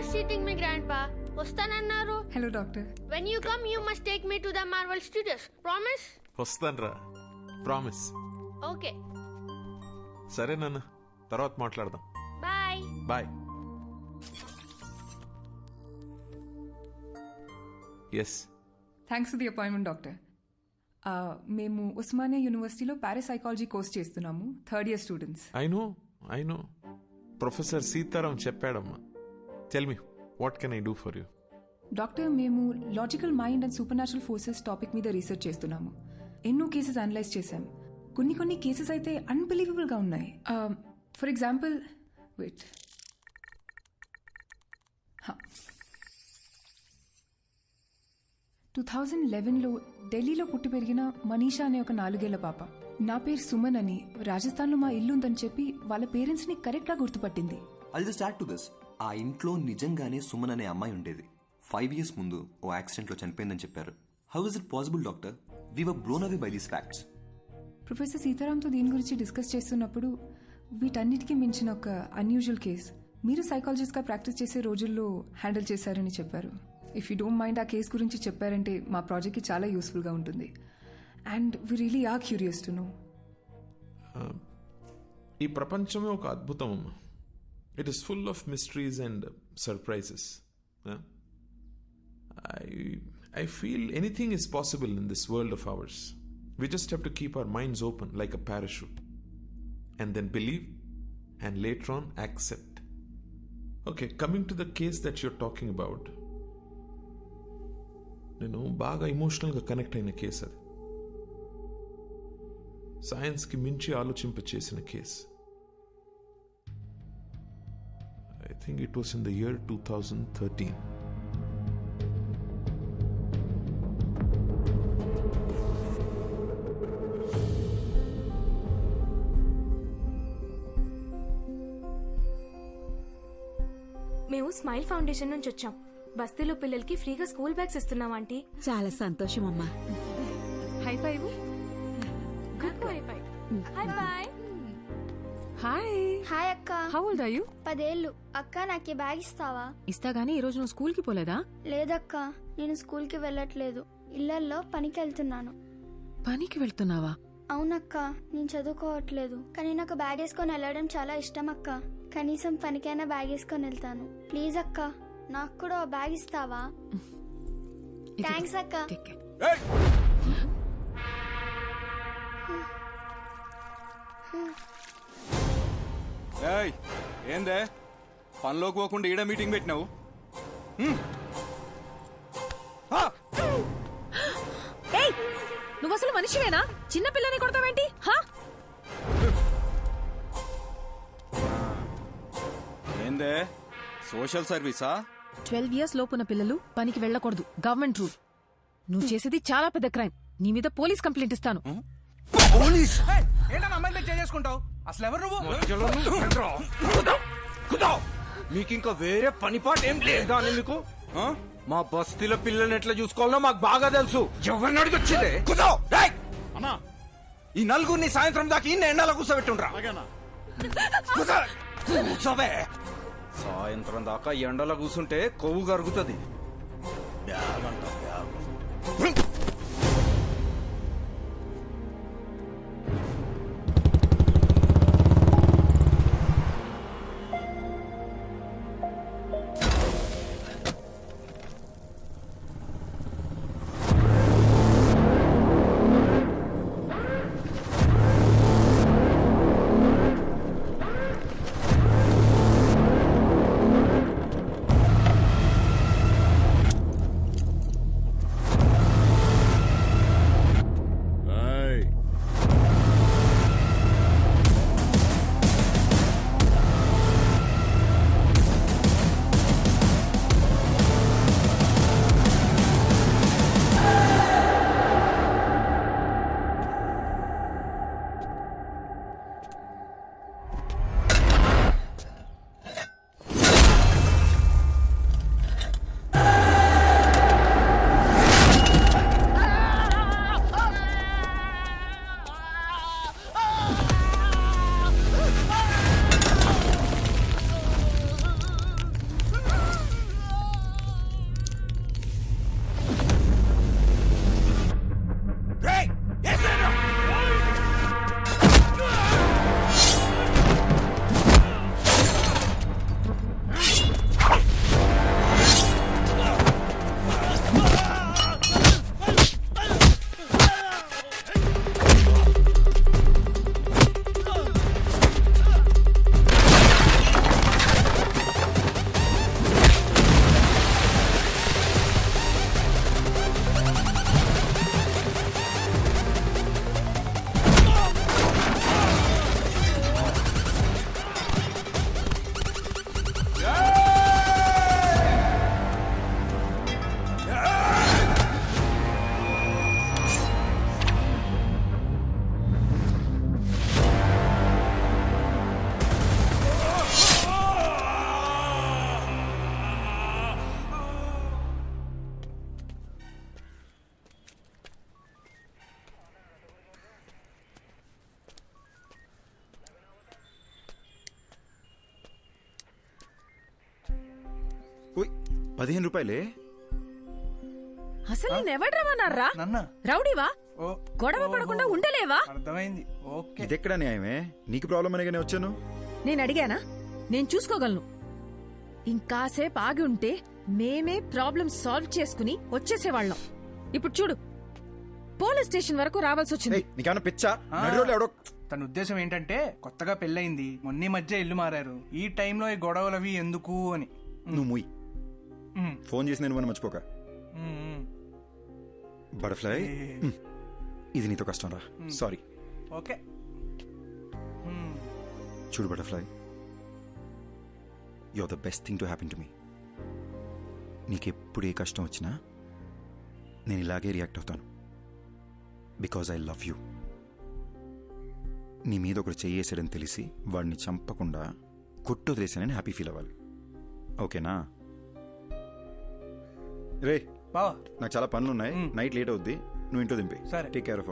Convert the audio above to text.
was cheating me, Grandpa. వస్తానన్నారు. Hello doctor. When you come, you must take me to the Marvel Studios. Promise? వస్తానరా, promise. Okay. సరే నాన్న, తర్వాత మాట్లాడదాం. Bye. Bye. Yes. Thanks for the appointment doctor. మేము ఉస్మానియా యూనివర్సిటీలో parapsychology course చేస్తున్నాము, third year students. I know professor Sitaram చెప్పాడమ్మా. Tell me, what can I do for you? Doctor, మేము logical mind and supernatural forces topic మీద research చేస్తున్నాము. ఎన్నో cases analyse చేశాం. కొన్ని కేసెస్ అయితే అన్బిలీవబుల్గా ఉన్నాయి. ఫర్ ఎగ్జాంపుల్, వెయిట్, 2011లో ఢిల్లీలో పుట్టి పెరిగిన మనీషా అనే ఒక 4 ఏళ్ల పాప, నా పేరు సుమన్ అని, రాజస్థాన్లో మా ఇల్లు ఉందని చెప్పి వాళ్ళ పేరెంట్స్ని కరెక్ట్గా గుర్తుపట్టింది. I'll just add to this. ఆ ఇంట్లో నిజంగానే సుమన్ అనే అమ్మాయి ఉండేది. 5 years ముందు ఓ యాక్సిడెంట్లో చనిపోయిందని చెప్పారు. How is it possible doctor? We were blown away by these facts. Professor సీతారాంతో దీని గురించి డిస్కస్ చేస్తున్నప్పుడు వీటన్నిటికీ మించిన ఒక అన్యూజువల్ కేస్ మీరు సైకాలజిస్ట్గా ప్రాక్టీస్ చేసే రోజుల్లో హ్యాండిల్ చేశారని చెప్పారు. ఇఫ్ యూ డోంట్ మైండ్ ఆ కేస్ గురించి చెప్పారంటే మా ప్రాజెక్ట్కి చాలా యూస్ఫుల్గా ఉంటుంది. And we really are curious to know. ఈ ప్రపంచమే ఒక అద్భుతం అమ్మా. It is full of mysteries and surprises. I feel anything is possible in this world of ours. We just have to keep our minds open like a parachute and then believe and later on accept. Okay, coming to the case that you're talking about, నేను బాగా ఎమోషనల్గా connect అయిన case అది. సైన్స్కి మించి ఆలోచింప చేసిన case. I think it was in the year 2013. మేము smile foundation నుంచి వచ్చాం. బస్తీలో పిల్లలకి ఫ్రీగా స్కూల్ బ్యాగ్స్ ఇస్తున్నాం ఆంటీ. చాలా సంతోషం అమ్మా. High five. Good high five. Hi bye. Hi. Hi అక్క. How old are you? 10 ఏళ్ళు. అక్క నాకు బ్యాగ్ ఇస్తావా? ఇస్తా గానీ ఈ రోజు నువ్వు స్కూల్ కి పోలేదా? లేదక్క, నేను స్కూల్ కి వెళ్ళట్లేదు. ఇళ్లల్లో పనికి వెళ్తున్నాను. పనికి వెళ్తున్నావా? అవునక్క, నేను చదువుకోవట్లేదు. కానీ నాకు బ్యాగ్ వేసుకొని వెళ్ళడం చాలా ఇష్టం అక్క. కనీసం పనికైనా బ్యాగ్ వేసుకొని వెళ్తాను. ప్లీజ్ అక్క, నాకు కూడా బ్యాగ్ ఇస్తావా? థ్యాంక్స్ అక్క. ఏందే పనిలోకి పోకుండా ఈడ మీటింగ్ పెట్టినావు? నువ్వు అసలు మనిషివేనా? చిన్న పిల్లని కొడతావేంటి? ఏందే సోషల్ సర్వీసా? 12 years లోపున్న పిల్లలు పనికి వెళ్ళకూడదు, గవర్నమెంట్ రూల్. నువ్వు చేసేది చాలా పెద్ద క్రైమ్. నీ మీద పోలీస్ కంప్లైంట్ ఇస్తాను. పోలీస్? ఏంటన్నా అమ్మాయిని చేసుకుంటావు? అసలు ఎవరు నువ్వు? మీకు ఇంకా వేరే పనిపాట ఏం లేదా అని మీకు? మా బస్తీల పిల్లల్ని ఎట్లా చూసుకోవాలో మాకు బాగా తెలుసు. ఎవరిని అడిగి వచ్చిందే? అన్నా, ఈ నలుగురిని సాయంత్రం దాకా ఇన్ని ఎండలో కూర్చోబెట్టుండ్రా. కూర్చోవే. సాయంత్రం దాకా ఎండలో కూర్చుంటే కొవ్వు కరుగుతుంది. 15 రూపాయలే. అసలు నేను ఎవడ్రమన్నారా? నన్న రౌడీవా? ఓ గొడవ పడకుండా ఉండలేవా? అర్థమైంది. ఓకే ఇదెక్కడ న్యాయమే? నీకు ప్రాబ్లం అనేగానే వచ్చాను. నేను అడిగానా? నేను చూసుకోగలను. ఇంకాసేపు ఆగి ఉంటే మేమే ప్రాబ్లం సాల్వ్ చేసుకుని వచ్చేసేవాళ్ళం. ఇప్పుడు చూడు, పోలీస్ స్టేషన్ వరకు రావాల్సి వచ్చింది. ఏయ్, నీకేమన్నా పిచ్చా? నడిరోడ్లో ఎవడో తన ఉద్దేశం ఏంటంటే కొత్తగా పెళ్ళయింది, మొన్న మధ్య ఇల్లు మారారు, ఈ టైంలో ఈ గొడవలు అవి ఎందుకు అని. నువ్వు ముయ్. మ్. ఫోన్ చేసి నేను మర్చిపోక. మ్. బటర్ఫ్లై, ఇది నీతో కష్టం రా. సారీ. ఓకే. చూడు butterfly, you are the best thing to happen to me. నీకెప్పుడు ఏ కష్టం వచ్చినా నేను ఇలాగే రియాక్ట్ అవుతాను. Because I love you. నీ మీద ఒకడు చెయ్యేసాడని తెలిసి వాడిని చంపకుండా కొట్టొదిలేసానని హ్యాపీ ఫీల్ అవ్వాలి. ఓకేనా? రే బావా నాకు చాలా పనులు ఉన్నాయి, నైట్ లేట్ అవుద్ది, నువ్వు ఇంట్లో దింపే. సరే. Take care of.